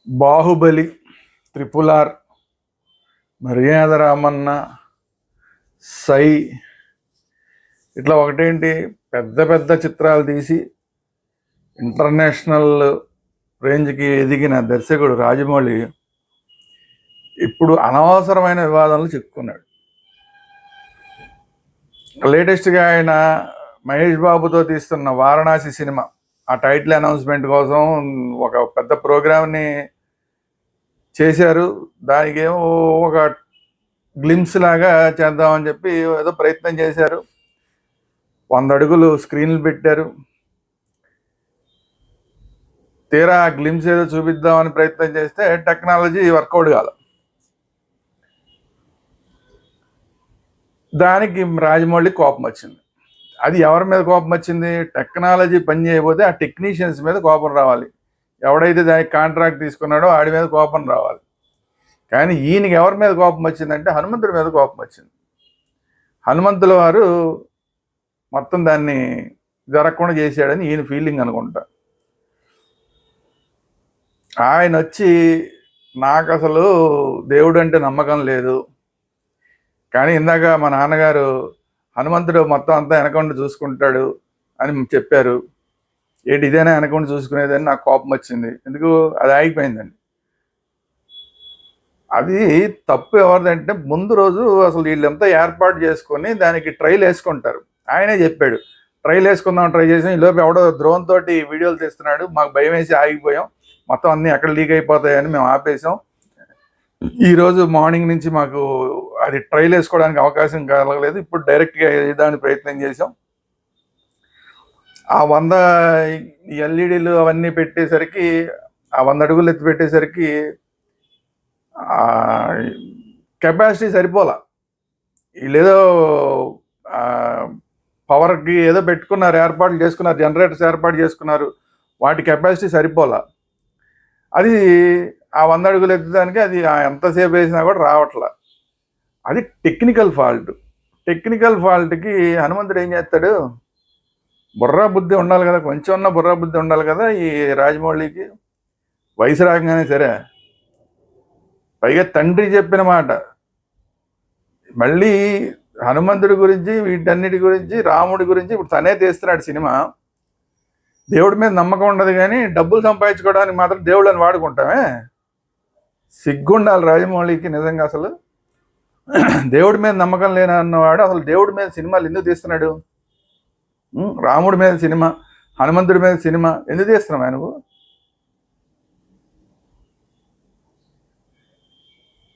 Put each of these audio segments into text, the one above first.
Baahubali, triple R, మర్యాద రామన్న, సై ఇట్లా ఒకటేంటి పెద్ద పెద్ద చిత్రాలు తీసి ఇంటర్నేషనల్ రేంజ్కి ఎదిగిన దర్శకుడు రాజమౌళి ఇప్పుడు అనవసరమైన వివాదాలు చిక్కుకున్నాడు. లేటెస్ట్గా ఆయన మహేష్ బాబుతో తీస్తున్న వారణాసి సినిమా ఆ టైటిల్ అనౌన్స్మెంట్ కోసం ఒక పెద్ద ప్రోగ్రామ్ని చేశారు. దానికి ఏమో ఒక గ్లిమ్స్ లాగా చేద్దామని చెప్పి ఏదో ప్రయత్నం చేశారు. 100 అడుగులు స్క్రీన్లు పెట్టారు. తీరా ఆ గ్లిమ్స్ ఏదో చూపిద్దామని ప్రయత్నం చేస్తే టెక్నాలజీ వర్కౌట్ కాదు. దానికి రాజమౌళి కోపం వచ్చింది. అది ఎవరి మీద కోపం వచ్చింది? టెక్నాలజీ పని చేయకపోతే ఆ టెక్నీషియన్స్ మీద కోపం రావాలి. ఎవడైతే దానికి కాంట్రాక్ట్ తీసుకున్నాడో ఆడి మీద కోపం రావాలి. కానీ ఈయనకి ఎవరి మీద కోపం వచ్చిందంటే హనుమంతుడి మీద కోపం వచ్చింది. హనుమంతుల వారు మొత్తం దాన్ని జరగకుండా చేశాడని ఈయన ఫీలింగ్ అనుకుంటా. ఆయన వచ్చి నాకు అసలు దేవుడు అంటే నమ్మకం లేదు, కానీ ఇందాక మా నాన్నగారు హనుమంతుడు మొత్తం అంతా వెనకుండా చూసుకుంటాడు అని చెప్పారు. ఏంటి ఇదేనా వెనకుండా చూసుకునేదని నాకు కోపం వచ్చింది. ఎందుకు అది ఆగిపోయిందండి. అది తప్పు ఎవరిదంటే ముందు రోజు అసలు వీళ్ళంతా ఏర్పాటు చేసుకొని దానికి ట్రైల్ వేసుకుంటారు. ఆయనే చెప్పాడు ట్రైల్ వేసుకుందాం, ట్రై చేసాం, ఈలోపు ఎవడో డ్రోన్ తోటి వీడియోలు తీస్తున్నాడు, మాకు భయం వేసి ఆగిపోయాం, మొత్తం అన్నీ ఎక్కడ లీక్ అయిపోతాయని మేము ఆపేసాం. ఈరోజు మార్నింగ్ నుంచి మాకు అది ట్రైల్ వేసుకోవడానికి అవకాశం కలగలేదు. ఇప్పుడు డైరెక్ట్గా వేయడానికి ప్రయత్నం చేసాం. ఆ 100 ఎల్ఈడీలు అవన్నీ పెట్టేసరికి, ఆ 100 అడుగులు ఎత్తి పెట్టేసరికి కెపాసిటీ సరిపోలా. వీళ్ళేదో పవర్కి ఏదో పెట్టుకున్నారు, ఏర్పాట్లు చేసుకున్నారు, జనరేటర్స్ ఏర్పాటు చేసుకున్నారు, వాటి కెపాసిటీ సరిపోలా. అది ఆ 100 అడుగులు ఎత్తడానికి అది ఎంతసేపు వేసినా కూడా రావట్లా. అది టెక్నికల్ ఫాల్ట్. టెక్నికల్ ఫాల్ట్కి హనుమంతుడు ఏం చేస్తాడు? బుర్రా బుద్ధి ఉండాలి కదా, కొంచెం ఉన్న బుర్రా బుద్ధి ఉండాలి కదా ఈ రాజమౌళికి. వయసు రాగానే సరే, పైగా తండ్రి చెప్పిన మాట మళ్ళీ హనుమంతుడి గురించి, వీటన్నిటి గురించి, రాముడి గురించి ఇప్పుడు తనే తీస్తున్నాడు సినిమా. దేవుడి మీద నమ్మకం ఉండదు కానీ డబ్బులు సంపాదించుకోవడానికి మాత్రం దేవుళ్ళని వాడుకుంటామే. సిగ్గుండాలి రాజమౌళికి నిజంగా. అసలు దేవుడి మీద నమ్మకం లేనన్నవాడు అసలు దేవుడి మీద సినిమాలు ఎందుకు తీస్తున్నాడు? రాముడి మీద సినిమా, హనుమంతుడి మీద సినిమా ఎందుకు తీస్తున్నావా నువ్వు?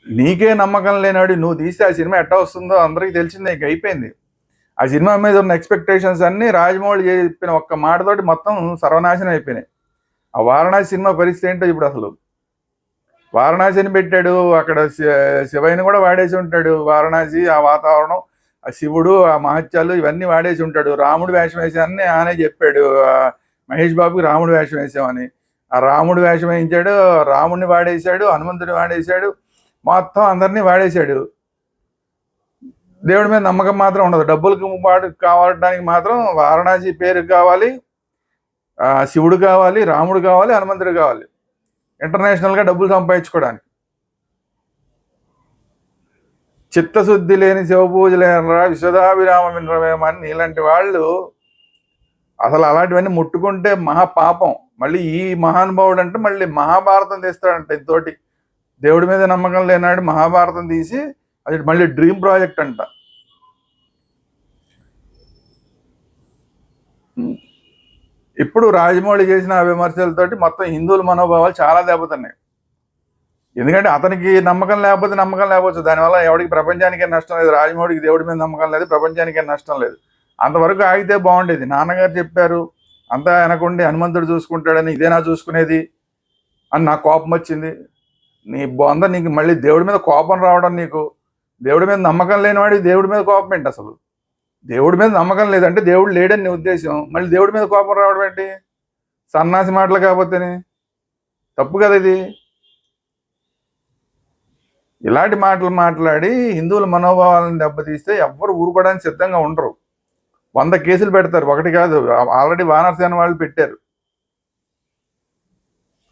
నీకే నమ్మకం లేనాడు నువ్వు తీస్తే ఆ సినిమా ఎట్టా వస్తుందో అందరికీ తెలిసిందే, ఇంక అయిపోయింది. ఆ సినిమా మీద ఉన్న ఎక్స్పెక్టేషన్స్ అన్నీ రాజమౌళి చెప్పిన ఒక్క మాటతోటి మొత్తం సర్వనాశనం అయిపోయినాయి. ఆ వారణాసి సినిమా పరిస్థితి ఏంటో ఇప్పుడు. అసలు వారణాసిని పెట్టాడు, అక్కడ శివయ్యని కూడా వాడేసి ఉంటాడు. వారణాసి, ఆ వాతావరణం, ఆ శివుడు, ఆ మహత్యాలు ఇవన్నీ వాడేసి ఉంటాడు. రాముడు వేషం వేసామని ఆనే చెప్పాడు మహేష్ బాబుకి, రాముడు వేషం వేసామని. ఆ రాముడు వేషం వేయించాడు, రాముడిని వాడేశాడు, హనుమంతుడిని వాడేశాడు, మొత్తం అందరినీ వాడేశాడు. దేవుడి మీద నమ్మకం మాత్రం ఉండదు. డబ్బులకు కావడానికి మాత్రం వారణాసి పేరు కావాలి, శివుడు కావాలి, రాముడు కావాలి, హనుమంతుడు కావాలి, ఇంటర్నేషనల్గా డబ్బులు సంపాదించుకోవడానికి. చిత్తశుద్ధి లేని శివపూజలేనరా విశ్వదాభిరామ వినరమేమని ఇలాంటి వాళ్ళు అసలు అలాంటివన్నీ ముట్టుకుంటే మహాపాపం. మళ్ళీ ఈ మహానుభావుడు అంటే మళ్ళీ మహాభారతం తీస్తాడంట. ఇంతోటి దేవుడి మీద నమ్మకం లేనాడు మహాభారతం తీసి అది మళ్ళీ డ్రీమ్ ప్రాజెక్ట్ అంట. ఇప్పుడు రాజమౌళి చేసిన విమర్శలతోటి మొత్తం హిందువుల మనోభావాలు చాలా దెబ్బతున్నాయి. ఎందుకంటే అతనికి నమ్మకం లేకపోవచ్చు, దానివల్ల ఎవరికి ప్రపంచానికే నష్టం లేదు. రాజమౌళికి దేవుడి మీద నమ్మకం లేదు, ప్రపంచానికే నష్టం లేదు. అంతవరకు ఆగితే బాగుండేది. నాన్నగారు చెప్పారు అంతా వెనకుండి హనుమంతుడు చూసుకుంటాడని, ఇదేనా చూసుకునేది అని నాకు కోపం వచ్చింది. నీ బొంద, నీకు మళ్ళీ దేవుడి మీద కోపం రావడం, నీకు దేవుడి మీద నమ్మకం లేనివాడికి దేవుడి మీద కోపం ఏంటి? అసలు దేవుడి మీద నమ్మకం లేదంటే దేవుడు లేడని నీ ఉద్దేశం, మళ్ళీ దేవుడి మీద కోపం రావడం ఏంటి? సన్నాసి మాటలు కాకపోతేనే తప్పు కదా ఇది. ఇలాంటి మాటలు మాట్లాడి హిందువుల మనోభావాలను దెబ్బతీస్తే ఎవ్వరు ఊరుకోవడానికి సిద్ధంగా ఉండరు. 100 కేసులు పెడతారు, ఒకటి కాదు, ఆల్రెడీ వానరసేన వాళ్ళు పెట్టారు.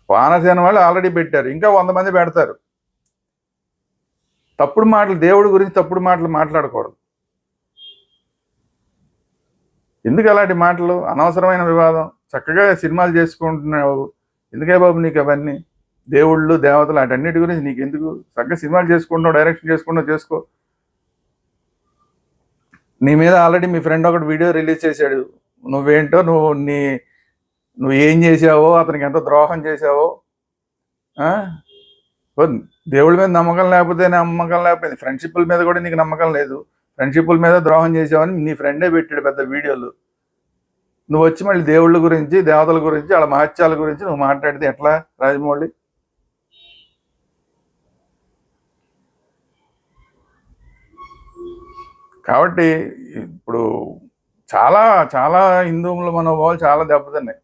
వానసేన వాళ్ళు ఆల్రెడీ పెట్టారు, ఇంకా 100 మంది పెడతారు. తప్పుడు మాటలు, దేవుడి గురించి తప్పుడు మాటలు మాట్లాడకూడదు. ఎందుకు అలాంటి మాటలు? అనవసరమైన వివాదం. చక్కగా సినిమాలు చేసుకుంటున్నావు, ఎందుకే బాబు నీకు అవన్నీ? దేవుళ్ళు దేవతలు వాటన్నిటి గురించి నీకు ఎందుకు? చక్కగా సినిమాలు చేసుకుంటున్నావు, డైరెక్షన్ చేసుకుంటున్నావు, చేసుకో. నీ మీద ఆల్రెడీ మీ ఫ్రెండ్ ఒకటి వీడియో రిలీజ్ చేశాడు. నువ్వేంటో, నువ్వు ఏం చేసావో, అతనికి ఎంత ద్రోహం చేసావో. దేవుడి మీద నమ్మకం లేకపోతే ఫ్రెండ్షిప్ల మీద కూడా నీకు నమ్మకం లేదు. ఫ్రెండ్షిప్ల మీద ద్రోహం చేసావని నీ ఫ్రెండే పెట్టాడు పెద్ద వీడియోలు. నువ్వు వచ్చి మళ్ళీ దేవుళ్ళ గురించి, దేవతల గురించి, వాళ్ళ మహత్యాల గురించి నువ్వు మాట్లాడితే ఎట్లా రాజమౌళి? కాబట్టి ఇప్పుడు చాలా చాలా హిందువుల మనోభావాలు చాలా దెబ్బతిన్నాయి.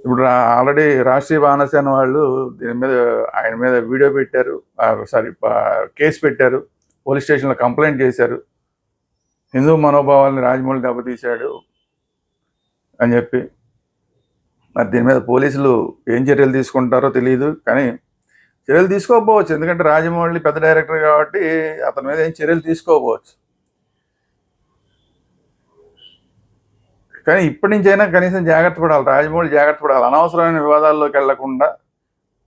ఇప్పుడు ఆల్రెడీ రాష్ట్రీయ వానసేన వాళ్ళు దీని మీద, ఆయన మీద వీడియో పెట్టారు, కేసు పెట్టారు, పోలీస్ స్టేషన్లో కంప్లైంట్ చేశారు. హిందూ మనోభావాలని రాజమౌళి దెబ్బతీశాడు అని చెప్పి. మరి దీని మీద పోలీసులు ఏం చర్యలు తీసుకుంటారో తెలియదు, కానీ చర్యలు తీసుకోకపోవచ్చు. ఎందుకంటే రాజమౌళి పెద్ద డైరెక్టర్ కాబట్టి అతని మీద ఏం చర్యలు తీసుకోకపోవచ్చు. కానీ ఇప్పటి నుంచైనా కనీసం జాగ్రత్త పడాలి, రాజమౌళి జాగ్రత్త పడాలి. అనవసరమైన వివాదాల్లోకి వెళ్లకుండా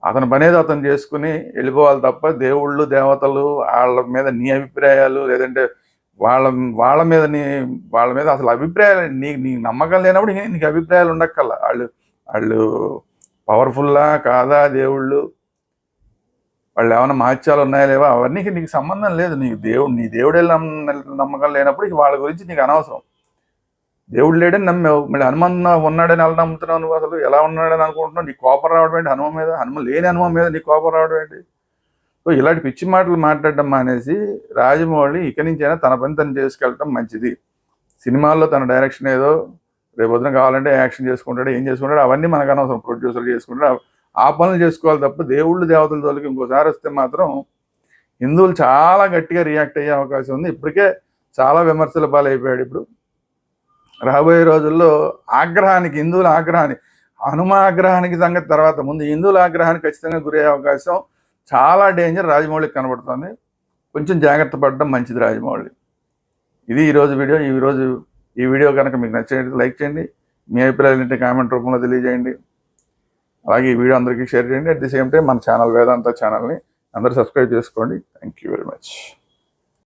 అతని పనేది అతను చేసుకుని వెళ్ళిపోవాలి తప్ప, దేవుళ్ళు దేవతలు వాళ్ళ మీద నీ అభిప్రాయాలు, లేదంటే వాళ్ళ మీద అసలు అభిప్రాయాలు, నీ నమ్మకం లేనప్పుడు నీకు అభిప్రాయాలు ఉండక్కల్లా. వాళ్ళు పవర్ఫుల్లా కాదా, దేవుళ్ళు వాళ్ళు ఏమైనా మహత్యాలు ఉన్నాయా లేవా, అవన్నీ నీకు సంబంధం లేదు. నీ దేవుడే నమ్మకం లేనప్పుడు వాళ్ళ గురించి నీకు అనవసరం. దేవుడు లేడని నమ్మావు, మళ్ళీ హనుమాన్ ఉన్నాడని ఎలా నమ్ముతున్నావు? నువ్వు అసలు ఎలా ఉన్నాడని అనుకుంటున్నావు? నీకు కోపం రావడం ఏంటి హనుమ మీద? లేని హనుమ మీద నీకు కోపం రావడం ఏంటి? సో ఇలాంటి పిచ్చి మాటలు మాట్లాడడం మానేసి రాజమౌళి ఇక నుంచైనా తన పని తను చేసుకెళ్ళటం మంచిది. సినిమాల్లో తన డైరెక్షన్ ఏదో రేపొద్దున కావాలంటే యాక్షన్ చేసుకుంటాడు, ఏం చేసుకుంటాడు, అవన్నీ మనకు అనవసరం. ప్రొడ్యూసర్లు చేసుకుంటాడు, ఆ పనులు చేసుకోవాలి తప్ప దేవుళ్ళు దేవతల జోలికి ఇంకోసారి వస్తే మాత్రం హిందువులు చాలా గట్టిగా రియాక్ట్ అయ్యే అవకాశం ఉంది. ఇప్పటికే చాలా విమర్శల పాలైపోయాడు. ఇప్పుడు రాబోయే రోజుల్లో ఆగ్రహానికి, హిందువుల ఆగ్రహానికి, హనుమ ఆగ్రహానికి సంగతి తర్వాత, ముందు హిందువుల ఆగ్రహానికి ఖచ్చితంగా గురయ్యే అవకాశం చాలా డేంజర్ రాజమౌళికి కనబడుతుంది. కొంచెం జాగ్రత్త పడడం మంచిది రాజమౌళి. ఇది ఈరోజు వీడియో. ఈ వీడియో కనుక మీకు నచ్చినట్లయితే లైక్ చేయండి, మీ అభిప్రాయాలు ఏంటంటే కామెంట్ రూపంలో తెలియజేయండి. అలాగే ఈ వీడియో అందరికీ షేర్ చేయండి. అట్ ది సేమ్ టైం మన ఛానల్ వేదాంత ఛానల్ని అందరూ సబ్స్క్రైబ్ చేసుకోండి. Thank you very much.